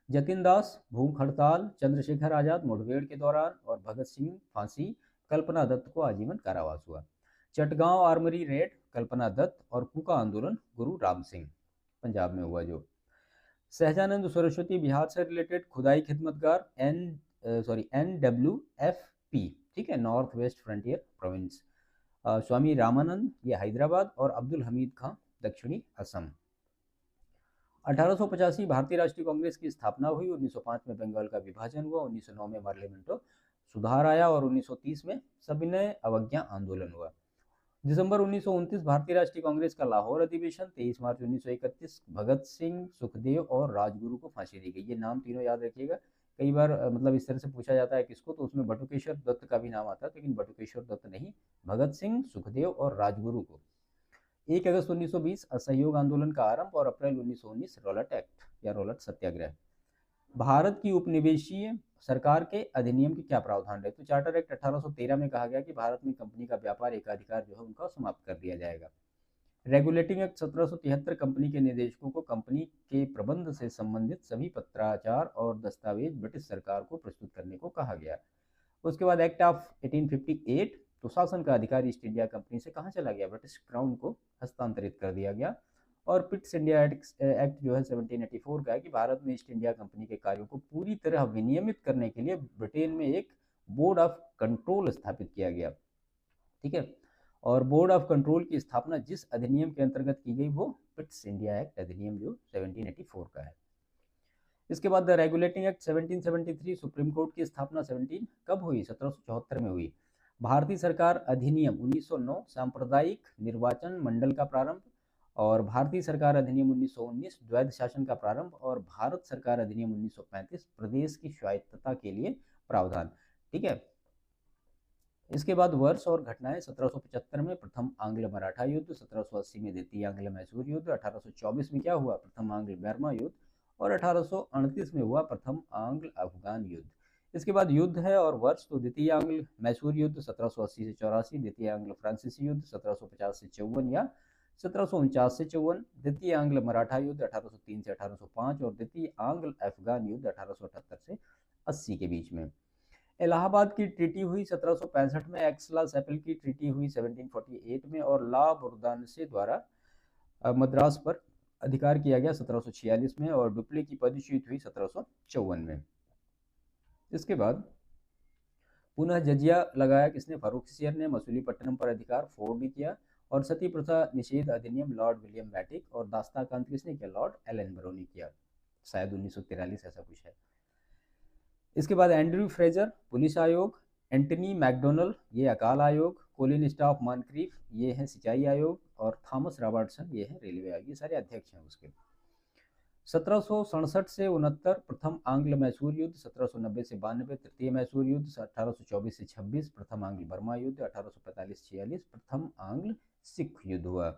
जतिन दास भूख हड़ताल, चंद्रशेखर आजाद मुठभेड़ के दौरान, और भगत सिंह फांसी, कल्पना दत्त को आजीवन कारावास हुआ। चटगांव आर्मरी रेड, कल्पना दत्त, और कूका आंदोलन गुरु राम सिंह, पंजाब में हुआ जो। सहजानंद सरस्वती बिहार से रिलेटेड, खुदाई खिदमतगार NWFP, ठीक है, north west frontier province. Swami Ramanand ये हैदराबाद, और अब्दुल हमीद खां दक्षिणी असम। 1885 भारतीय राष्ट्रीय कांग्रेस की स्थापना हुई। 1905 में बंगाल का विभाजन हुआ। 1909 में पार्लियामेंटो सुधार आया और 1930 में सविनय अवज्ञा आंदोलन हुआ। दिसंबर 1929 भारतीय राष्ट्रीय कांग्रेस का लाहौर अधिवेशन। 23 मार्च 1931 भगत सिंह, सुखदेव और राजगुरु को फांसी दी गई। ये नाम तीनों याद रखिएगा। कई बार मतलब इस तरह से पूछा जाता है किसको, तो उसमें बटुकेश्वर दत्त का भी नाम आता है, लेकिन बटुकेश्वर दत्त नहीं, भगत सिंह, सुखदेव और राजगुरु को। 1 अगस्त 1920 असहयोग आंदोलन का आरंभ और अप्रैल 1919 रॉलेट एक्ट या रॉलेट सत्याग्रह। भारत की उपनिवेशीय सरकार के अधिनियम के क्या प्रावधान रहे? तो चार्टर एक्ट 1813 में कहा गया कि भारत में कंपनी का व्यापार एकाधिकार जो है उनका समाप्त कर दिया जाएगा। रेगुलेटिंग एक्ट 1773 कंपनी के निदेशकों को कंपनी के प्रबंध से संबंधित सभी पत्राचार और दस्तावेज ब्रिटिश सरकार को प्रस्तुत करने को कहा गया। उसके बाद एक्ट ऑफ 1858 तो शासन का अधिकार ईस्ट इंडिया कंपनी से कहाँ चला गया? ब्रिटिश क्राउन को हस्तांतरित कर दिया गया। और पिट्स इंडिया एक्ट जो है 1784 का है कि भारत में ईस्ट इंडिया कंपनी के कार्यों को पूरी तरह विनियमित करने के लिए ब्रिटेन में एक बोर्ड ऑफ कंट्रोल स्थापित किया गया। ठीक है, और बोर्ड ऑफ कंट्रोल की स्थापना जिस अधिनियम के अंतर्गत की गई वो पिट्स इंडिया एक्ट अधिनियम जो 1784 का है। इसके बाद the regulating act 1773 supreme court की स्थापना 17 कब हुई? 1774 में हुई। भारतीय सरकार अधिनियम 1909 सांप्रदायिक निर्वाचन मंडल का प्रारंभ और भारतीय सरकार अधिनियम 1919 द्वैध शासन का प्रारंभ और भारत सरकार अधिनियम 1935 प्रदेश की स्वायत्तता के लिए प्रावधान। ठीक है, इसके बाद वर्ष और घटनाएं। 1775 में प्रथम आंग्ल मराठा युद्ध, 1780 में द्वितीय आंग्ल मैसूर युद्ध, 1824 में क्या हुआ? प्रथम आंग्ल बर्मा युद्ध और 1838 में हुआ प्रथम आंग्ल अफगान युद्ध। इसके बाद युद्ध है और वर्ष तो द्वितीय आंग्ल मैसूर युद्ध 1780 से 84, द्वितीय आंग्ल फ्रांसीसी युद्ध 1750 से 54 या 1749 से 54, द्वितीय आंग्ल मराठा युद्ध 1803 से 1805 और द्वितीय आंग्ल अफगान युद्ध 1878 से 80 के बीच में। इलाहाबाद की ट्रीटी हुई 1765 में। एक्सला सेपल की ट्रीटी हुई 1748 में और ला बुरदानसे द्वारा मद्रास पर अधिकार किया गया 1746 में और डुप्ले की पदच्युत हुई 1754 में। इसके बाद पुनः जजिया लगाया किसने? फारूखसियर ने। मसूलीपट्टनम पर अधिकार फोर्ड ने किया और सती प्रथा निषेध अधिनियम लॉर्ड विलियम बैटिक और दास्ताकांत किसने किया? लॉर्ड एलनबरो ने किया, शायद 1943 ऐसा कुछ है। इसके बाद एंड्रयू फ्रेजर पुलिस आयोग, एंटनी मैकडोनल्ड ये अकाल आयोग, कोलिन स्टाफ मानक्रीफ ये है सिंचाई आयोग और थॉमस रॉबर्टसन ये है रेलवे आयोग। ये सारे अध्यक्ष हैं उसके। 1767 से 69 प्रथम आंग्ल मैसूर युद्ध, 1790 से 92 तृतीय मैसूर युद्ध, 1824 से 26 प्रथम आंग्ल बर्मा युद्ध, 1845-46 प्रथम आंग्ल सिख युद्ध हुआ।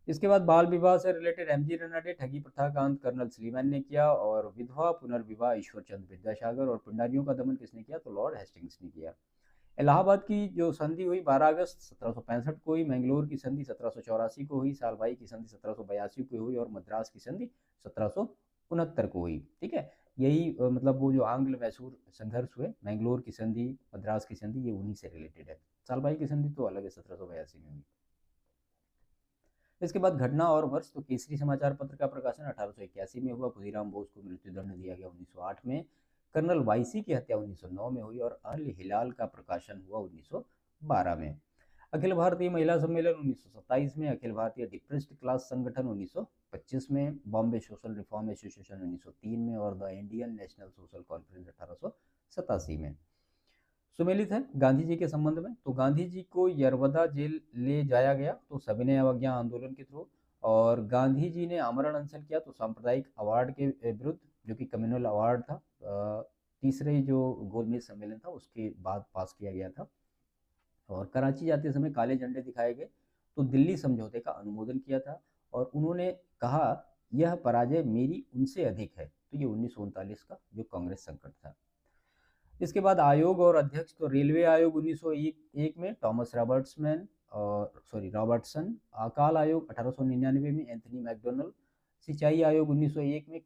इसके बाद बाल विवाह से रिलेटेड एमजी रनाडे, ठगी प्रथा का अंत कर्नल सलीमैन ने किया और विधवा पुनर्विवाह ईश्वर चंद्र विद्यासागर और पिंडारियों का दमन किसने किया? तो लॉर्ड हेस्टिंग्स ने किया। इलाहाबाद की जो संधि हुई 12 अगस्त 1765 को हुई, मैंगलोर की संधि 1784 को हुई, सालभाई की संधि 1782 को हुई और मद्रास की संधि 1769 को हुई। ठीक है, यही मतलब वो जो आंग्ल मैसूर संघर्ष हुए, मैंगलोर की संधि, मद्रास की संधि, ये उन्हीं से रिलेटेड है। सालभाई की संधि तो अलग है, 1782 में हुई। इसके बाद घटना और वर्ष तो केसरी समाचार पत्र का प्रकाशन 1881 में हुआ, खुदीराम बोस को मृत्युदंड दिया गया 1908 में, कर्नल वाइसी की हत्या 1909 में हुई और अल हिलाल का प्रकाशन हुआ 1912 में। अखिल भारतीय महिला सम्मेलन 1927 में, अखिल भारतीय डिप्रेस्ड क्लास संगठन 1925 में, बॉम्बे सोशल रिफॉर्म एसोसिएशन 1903 में और the Indian national social conference 1887 में। सुमेलित है गांधी जी के संबंध में। तो गांधी जी को यरवदा जेल ले जाया गया तो सविनय अवज्ञा आंदोलन के थ्रू, और गांधी जी ने आमरण अनशन किया तो सांप्रदायिक अवार्ड के विरुद्ध, जो कि कम्युनल अवार्ड था, तीसरे जो गोलमेज सम्मेलन था उसके बाद पास किया गया था। और कराची जाते समय काले झंडे दिखाए गए तो दिल्ली समझौते का अनुमोदन किया था और उन्होंने कहा यह पराजय मेरी उनसे अधिक है। तो ये 1939 का जो कांग्रेस संकट था। इसके बाद आयोग और अध्यक्ष तो रेलवे आयोग 1901 में टॉमस रॉबर्टसन, अकाल आयोग 1899 में एंथनी मैकडोनल्ड, सिंचाई आयोग 1901 में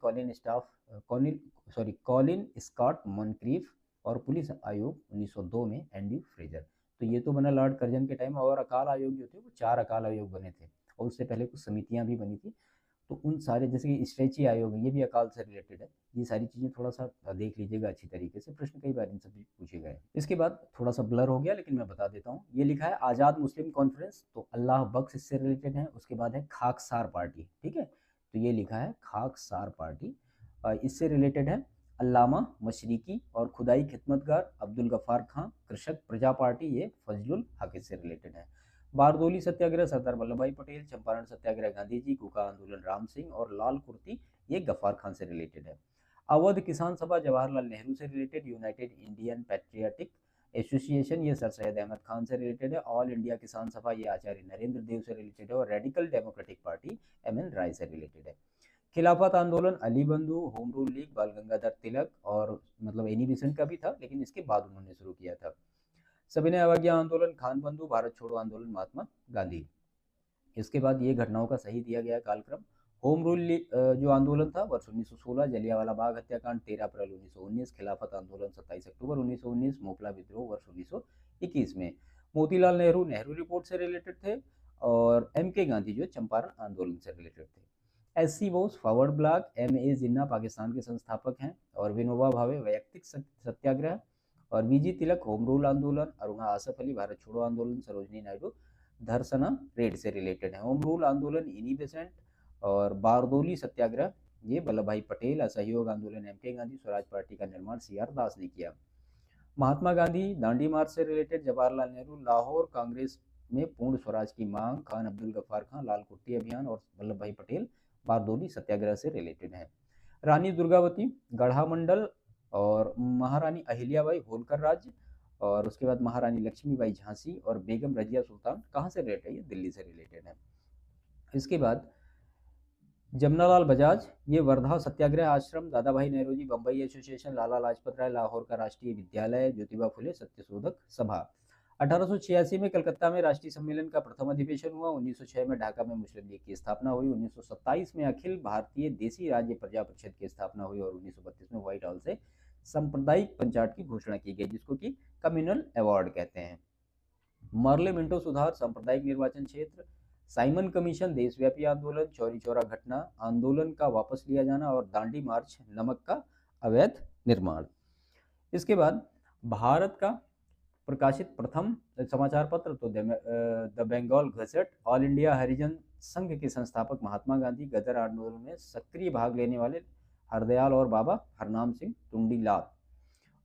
कॉलिन स्कॉट मॉनक्रीफ और पुलिस आयोग 1902 में एंड्रयू फ्रेजर। तो ये तो बना लॉर्ड कर्जन के टाइम। और अकाल आयोग जो थे वो 4 अकाल आयोग बने थे और उससे पहले कुछ समितियां भी बनी थी। तो उन सारे, जैसे कि स्ट्रेची आयोग है, ये भी अकाल से रिलेटेड है। ये सारी चीज़ें थोड़ा सा देख लीजिएगा अच्छी तरीके से, प्रश्न कई बार इन सब पूछे गए। इसके बाद थोड़ा सा ब्लर हो गया लेकिन मैं बता देता हूँ। ये लिखा है आज़ाद मुस्लिम कॉन्फ्रेंस, तो अल्लाह बख्श इससे रिलेटेड है। उसके बाद है खाकसार पार्टी। ठीक है, तो ये लिखा है खाकसार पार्टी। इससे रिलेटेड है अल्लामा मशरिकी और खुदाई खिदमतगार अब्दुल गफ्फार खां कृषक प्रजा पार्टी, ये फजलुल हक से रिलेटेड है। बारदोली सत्याग्रह सरदार वल्लभ भाई पटेल, चंपारण सत्याग्रह गांधी जी, कुका आंदोलन राम सिंह और लाल कुर्ती ये गफ्फार खान से रिलेटेड है। अवध किसान सभा जवाहरलाल नेहरू से related, United Indian patriotic association ये सर सैयद अहमद खान से रिलेटेड है, ऑल इंडिया किसान सभा ये आचार्य नरेंद्र देव से रिलेटेड है और radical democratic party M N Roy से रिलेटेड है। खिलाफत आंदोलन अली बंधु, होम रूल लीग बाल गंगाधर तिलक और मतलब एनी बेसेंट का भी था, लेकिन इसके बाद उन्होंने शुरू किया था। सविनय अवज्ञा आंदोलन खान बंधु, भारत छोड़ो आंदोलन महात्मा गांधी। इसके बाद ये घटनाओं का सही दिया गया कालक्रम। होम रूल जो आंदोलन था वर्ष 1916, जलियांवाला बाग हत्याकांड 13 अप्रैल 1919, खिलाफत आंदोलन 27 अक्टूबर 1919, मोपला विद्रोह वर्ष 1921 में। मोतीलाल नेहरू नेहरू रिपोर्ट से रिलेटेड थे और एम के गांधी जो चंपारण आंदोलन से रिलेटेड थे। S C Bose forward bloc, M A Jinnah Pakistan के संस्थापक हैं और विनोबा भावे वैयक्तिक सत्याग्रह और V G Tilak home rule आंदोलन, अरुणा आसफ अली भारत छोड़ो आंदोलन, सरोजनी नायडू धरसना रेड से रिलेटेड है। होम रूल आंदोलन इनी बेसेंट और बारदोली सत्याग्रह ये वल्लभ भाई पटेल, असहयोग आंदोलन एम के गांधी, स्वराज पार्टी का निर्माण सी आर दास ने किया। महात्मा गांधी दांडी मार्च से रिलेटेड, जवाहरलाल नेहरू लाहौर कांग्रेस में पूर्ण स्वराज की मांग, खान अब्दुल गफ्फार खान लाल कुट्टी अभियान और वल्लभ भाई पटेल बारदोली सत्याग्रह से रिलेटेड है। रानी दुर्गावती गढ़ा मंडल और महारानी अहिल्याबाई होलकर राज्य और उसके बाद महारानी लक्ष्मीबाई झांसी और बेगम रजिया सुल्तान कहाँ से रिलेटेड है, ये दिल्ली से रिलेटेड है। इसके बाद जमनालाल बजाज ये वर्धा सत्याग्रह आश्रम, दादा भाई नेहरू बम्बई एसोसिएशन, लाला लाजपत राय लाहौर का राष्ट्रीय विद्यालय, ज्योतिबा फुले सत्यशोधक सभा। 1886 में कलकत्ता में राष्ट्रीय सम्मेलन का प्रथम अधिवेशन हुआ। 1906 में ढाका में मुस्लिम लीग की स्थापना हुई। 1927 में अखिल भारतीय देसी राज्य प्रजा परिषद की स्थापना हुई और 1932 में व्हाइट हाउस से सांप्रदायिक पंचायत की घोषणा की गई, जिसको कि कम्युनल अवार्ड कहते हैं। मार्ले मिंटो सुधार सांप्रदायिक निर्वाचन क्षेत्र, साइमन कमीशन देशव्यापी आंदोलन, चौरी चौरा घटना आंदोलन का वापस लिया जाना और दांडी मार्च, नमक का अवैध निर्माण। इसके बाद भारत का प्रकाशित प्रथम समाचार पत्र तो the Bengal gazette, all India Harijan Sangh के संस्थापक महात्मा गांधी, गदर आंदोलन में सक्रिय भाग लेने वाले हरदयाल और बाबा हरनाम सिंह टुंडीलाल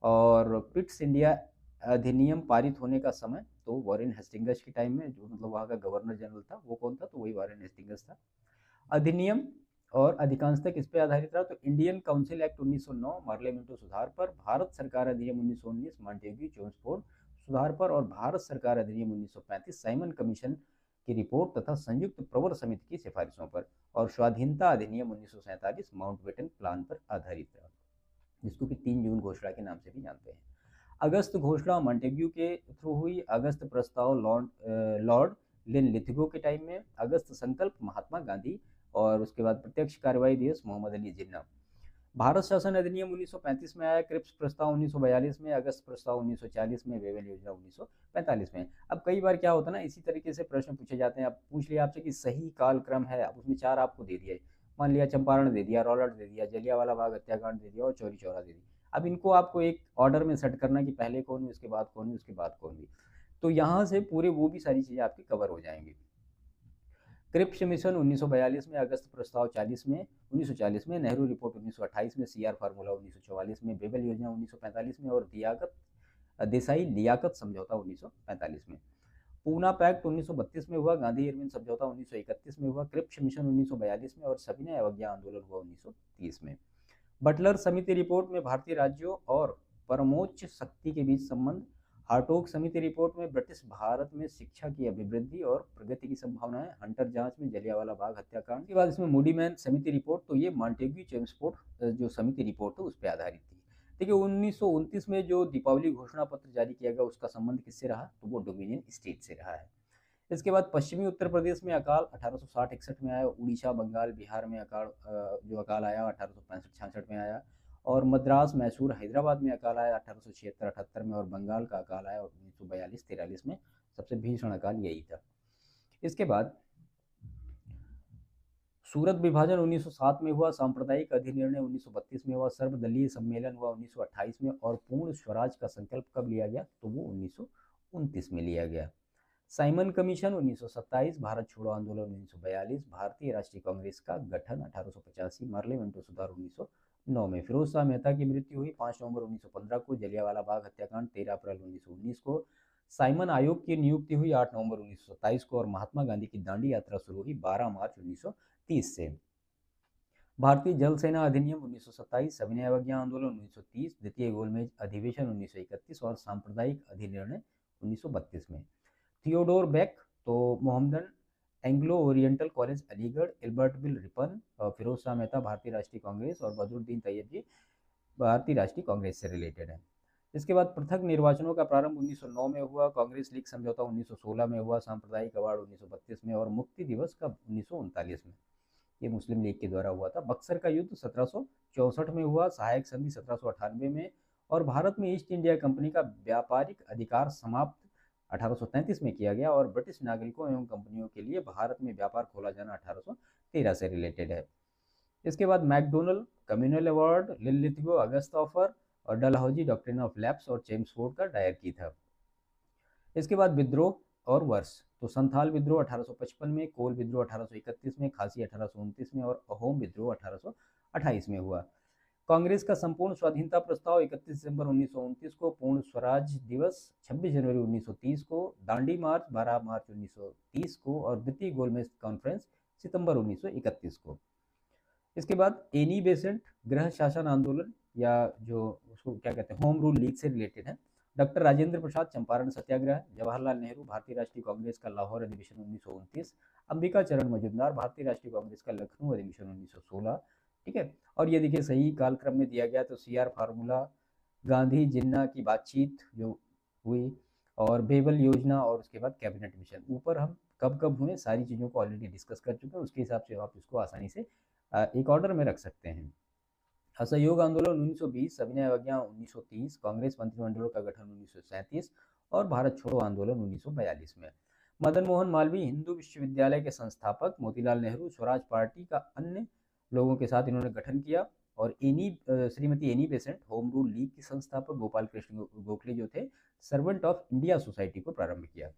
और पिट्स इंडिया अधिनियम पारित होने का समय तो वॉरेन हेस्टिंग्स के टाइम में, जो मतलब वहाँ का गवर्नर जनरल था वो कौन था, तो वही वॉरेन हेस्टिंग्स था। अधिनियम और अधिकांशतः किस पे आधारित रहा, तो Indian council act 1909 Morley Minto सुधार पर, भारत सरकार अधिनियम 1919 मॉन्टेग्यू चेम्सफोर्ड सुधार पर और भारत सरकार अधिनियम 1935 साइमन कमीशन की रिपोर्ट तथा संयुक्त प्रवर समिति की सिफारिशों पर और स्वाधीनता अधिनियम 1947 माउंटबेटन प्लान पर आधारित रहा, जिसको कि 3 जून घोषणा के नाम से भी जानते हैं। अगस्त घोषणा मॉन्टेग्यू के थ्रू हुई, अगस्त प्रस्ताव लॉर्ड लिनलिथगो के टाइम में, अगस्त संकल्प महात्मा गांधी और उसके बाद प्रत्यक्ष कार्रवाई दिवस मोहम्मद अली जिन्ना। भारत शासन अधिनियम 1935 में आया, क्रिप्स प्रस्ताव 1942 में, अगस्त प्रस्ताव 1940 में, वेवेल योजना 1945 में। अब कई बार क्या होता है ना, इसी तरीके से प्रश्न पूछे जाते हैं। अब पूछ लिया आपसे कि सही कालक्रम है, अब उसमें 4 आपको दे दिया, मान लिया चंपारण दे दिया, रॉलर्ट दे दिया, जलियांवाला बाग हत्याकांड दे दिया और चौरी चौरा दे दिया। अब इनको आपको एक ऑर्डर में सेट करना कि पहले कौन हुई, उसके बाद कौन हुई, उसके बाद कौन हुई, तो यहाँ से पूरे वो भी सारी चीज़ें आपकी कवर हो जाएंगी। क्रिप्स मिशन 1942 में, अगस्त प्रस्ताव 1940 में, नेहरू रिपोर्ट 1928 में, सीआर फार्मूला 1944 में, बेबल योजना 1945 में और देसाई लियाकत समझौता 1945 में। पूना पैक्ट 1932 में हुआ, गांधी इरविन समझौता 1931 में हुआ, क्रिप्स मिशन 1942 में और सविनय अवज्ञा आंदोलन हुआ 1930 में। बटलर समिति रिपोर्ट में भारतीय राज्यों और परमोच्च शक्ति के बीच संबंध, हार्टोग समिति रिपोर्ट में ब्रिटिश भारत में शिक्षा की अभिवृद्धि और प्रगति की संभावनाएं, हंटर जांच में जलियांवाला बाग हत्याकांड के बाद इसमें मूडीमैन समिति रिपोर्ट, तो ये मॉन्टेग्यू चेम्सफोर्ड जो समिति रिपोर्ट है उस पर आधारित थी। देखिए 1929 में जो दीपावली घोषणा पत्र जारी किया गया उसका संबंध किससे रहा, तो वो डोमिनियन स्टेट से रहा है। इसके बाद पश्चिमी उत्तर प्रदेश में अकाल 1860-61 में आया, उड़ीसा बंगाल बिहार में अकाल जो अकाल आया 1865-66 में आया और मद्रास मैसूर हैदराबाद में अकाल आया 1876-78 में और बंगाल का अकाल आया 1942-43 में। सबसे भीषण अकाल यही था। इसके बाद सूरत विभाजन 1907 में हुआ, सांप्रदायिक अधिनिर्णय 1932 में हुआ, सर्वदलीय सम्मेलन हुआ 1928 में और पूर्ण स्वराज का संकल्प कब लिया गया, तो वो 1929 में लिया गया। साइमन कमीशन 1927, भारत छोड़ो आंदोलन 1942, भारतीय राष्ट्रीय कांग्रेस का गठन 1885, मार्लेमेंटो सुधार 1909 में, फिरोज शाह मेहता की मृत्यु हुई 5 नवंबर 1915 को, जलियांवाला बाग हत्याकांड 13 अप्रैल 1919 को, साइमन आयोग की नियुक्ति हुई 8 नवंबर 1927 को, और महात्मा गांधी की दांडी यात्रा शुरू हुई 12 मार्च 1930 से। भारतीय जल सेना अधिनियम 1927, सविनय अवज्ञा आंदोलन 1930, द्वितीय गोलमेज अधिवेशन 1931 और सांप्रदायिक अधिनिर्णय 1932 में। थियोडोर बेक तो Mohammedan Anglo Oriental College Aligarh, Ilbert bill Ripon, Firoz Shah Mehta भारतीय राष्ट्रीय कांग्रेस और बदरुद्दीन तैयब जी भारतीय राष्ट्रीय कांग्रेस से रिलेटेड है। इसके बाद पृथक निर्वाचनों का प्रारंभ 1909 में हुआ, कांग्रेस लीग समझौता 1916 में हुआ, सांप्रदायिक अवार्ड 1932 में और मुक्ति दिवस का 1939 में, ये मुस्लिम लीग के द्वारा हुआ था। बक्सर का युद्ध 1764 में हुआ, सहायक संधि 1798 में, और भारत में ईस्ट इंडिया कंपनी का व्यापारिक अधिकार समाप्त 1833 में किया गया, और ब्रिटिश नागरिकों एवं कंपनियों के लिए भारत में व्यापार खोला जाना 1813 से रिलेटेड है। इसके बाद मैकडोनल्ड कम्युनल अवार्ड, लिलिथगो अगस्त ऑफर और डलहौजी डॉक्ट्रिन ऑफ लैप्स और चेम्सफोर्ड का दायर की था। इसके बाद विद्रोह और वर्ष, तो संथाल विद्रोह 1855 में, कोल विद्रोह 1831 में, खासी 1829 में और अहोम विद्रोह 1828 में हुआ। कांग्रेस का संपूर्ण स्वाधीनता प्रस्ताव 31 दिसंबर 1929 को, पूर्ण स्वराज दिवस 26 जनवरी 1930 को, दांडी मार्च 12 मार्च 1930 को और द्वितीय गोलमेज कॉन्फ्रेंस सितंबर 1931 को। इसके बाद एनी बेसेंट गृह शासन आंदोलन या जो उसको क्या कहते हैं होम रूल लीग से रिलेटेड है। डॉक्टर राजेंद्र प्रसाद चंपारण सत्याग्रह, जवाहरलाल नेहरू भारतीय राष्ट्रीय कांग्रेस का लाहौर अधिवेशन 1929, अंबिका चरण मजुमदार भारतीय राष्ट्रीय कांग्रेस का लखनऊ अधिवेशन 1916। ठीक है, और ये देखिए सही कालक्रम में दिया गया, तो CR फार्मूला, गांधी जिन्ना की बातचीत जो हुई, और बेबल योजना, और उसके बाद कैबिनेट मिशन। ऊपर हम कब कब हुए सारी चीज़ों को ऑलरेडी डिस्कस कर चुके हैं, उसके हिसाब से आप इसको आसानी से एक ऑर्डर में रख सकते हैं। असहयोग आंदोलन 1920, सविनय अवज्ञा 1930, कांग्रेस मंत्रिमंडलों का गठन 1937 और भारत छोड़ो आंदोलन 1942 में। मदन मोहन मालवीय हिंदू विश्वविद्यालय के संस्थापक, मोतीलाल नेहरू स्वराज पार्टी का अन्य लोगों के साथ इन्होंने गठन किया, और Shrimati Annie Besant home rule league की संस्थापक, गोपाल कृष्ण गोखले जो थे सर्वेंट ऑफ इंडिया सोसाइटी को प्रारंभ किया,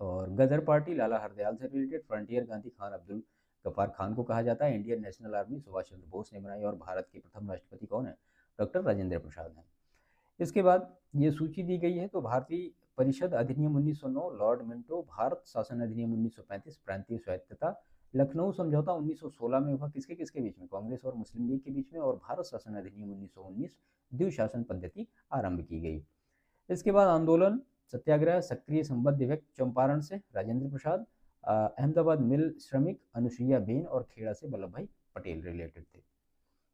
और गदर पार्टी लाला हरदयाल से रिलेटेड, फ्रंटियर गांधी खान अब्दुल गफ्फार खान को कहा जाता है, Indian national army Subhash Chandra Bose ने बनाई, और भारत के प्रथम राष्ट्रपति कौन है, डॉक्टर राजेंद्र प्रसाद हैं। इसके बाद ये सूची दी गई है, तो भारतीय परिषद अधिनियम 1909, लॉर्ड मिंटो, भारत शासन अधिनियम 1935, प्रांतीय स्वायत्तता, लखनऊ समझौता 1916 में हुआ, किसके किसके बीच में, कांग्रेस और मुस्लिम लीग के बीच में, और भारत शासन अधिनियम 1919, द्विशासन पद्धति आरंभ की गई। इसके बाद आंदोलन सत्याग्रह, सक्रिय संबद्ध व्यक्ति चंपारण से राजेंद्र प्रसाद, अहमदाबाद मिल श्रमिक अनुसुईया बेन और खेड़ा से वल्लभ भाई पटेल रिलेटेड थे।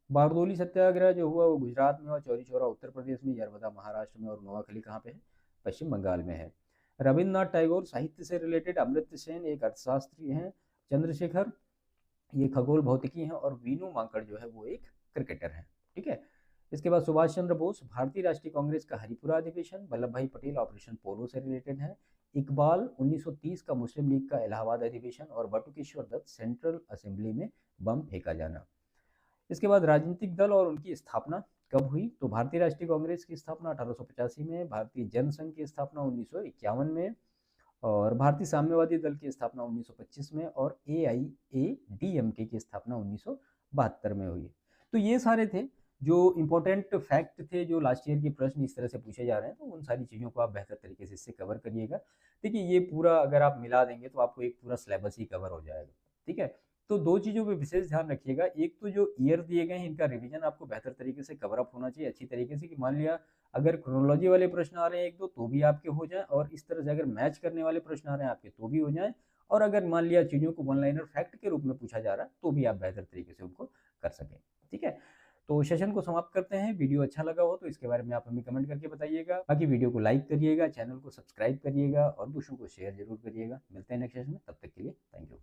बारदोली सत्याग्रह जो हुआ वो गुजरात में, और चौरी चौरा उत्तर प्रदेश में, यरवदा महाराष्ट्र में, और नोआखली कहाँ पे है, पश्चिम बंगाल में है। रविन्द्रनाथ टैगोर साहित्य से रिलेटेड, अमृत सेन एक अर्थशास्त्री हैं, चंद्रशेखर ये खगोल भौतिकी हैं, और वीनू मांकड़ जो है वो एक क्रिकेटर हैं। ठीक है, इसके बाद सुभाष चंद्र बोस भारतीय राष्ट्रीय कांग्रेस का हरिपुरा अधिवेशन, वल्लभ भाई पटेल ऑपरेशन पोलो से रिलेटेड है, इकबाल 1930 का मुस्लिम लीग का इलाहाबाद अधिवेशन, और बटुकेश्वर दत्त सेंट्रल असेंबली में बम फेंका जाना। इसके बाद राजनीतिक दल और उनकी स्थापना कब हुई, तो भारतीय राष्ट्रीय कांग्रेस की स्थापना 1885 में, भारतीय जनसंघ की स्थापना 1951 में, और भारतीय साम्यवादी दल की स्थापना 1925 में, और AIADMK की स्थापना 1972 में हुई। तो ये सारे थे जो इंपॉर्टेंट फैक्ट थे, जो लास्ट ईयर के प्रश्न इस तरह से पूछे जा रहे हैं, तो उन सारी चीज़ों को आप बेहतर तरीके से इससे कवर करिएगा। देखिए ये पूरा अगर आप मिला देंगे तो आपको एक पूरा सिलेबस ही कवर हो जाएगा। ठीक है, तो दो चीज़ों पे विशेष ध्यान रखिएगा, एक तो जो ईयर दिए गए हैं इनका रिवीजन आपको बेहतर तरीके से कवर अप होना चाहिए अच्छी तरीके से, कि मान लिया अगर क्रोनोलॉजी वाले प्रश्न आ रहे हैं एक दो तो भी आपके हो जाए, और इस तरह से अगर मैच करने वाले प्रश्न आ रहे हैं आपके तो भी हो जाए, और अगर मान लिया चीज़ों को वन लाइनर फैक्ट के रूप में पूछा जा रहा है तो भी आप बेहतर तरीके से उनको कर सकें। ठीक है, तो सेशन को समाप्त करते हैं। वीडियो अच्छा लगा हो तो इसके बारे में आप हमें कमेंट करके बताइएगा, बाकी वीडियो को लाइक करिएगा, चैनल को सब्सक्राइब करिएगा और दूसरों को शेयर जरूर करिएगा। मिलते हैं नेक्स्ट सेशन में, तब तक के लिए थैंक यू।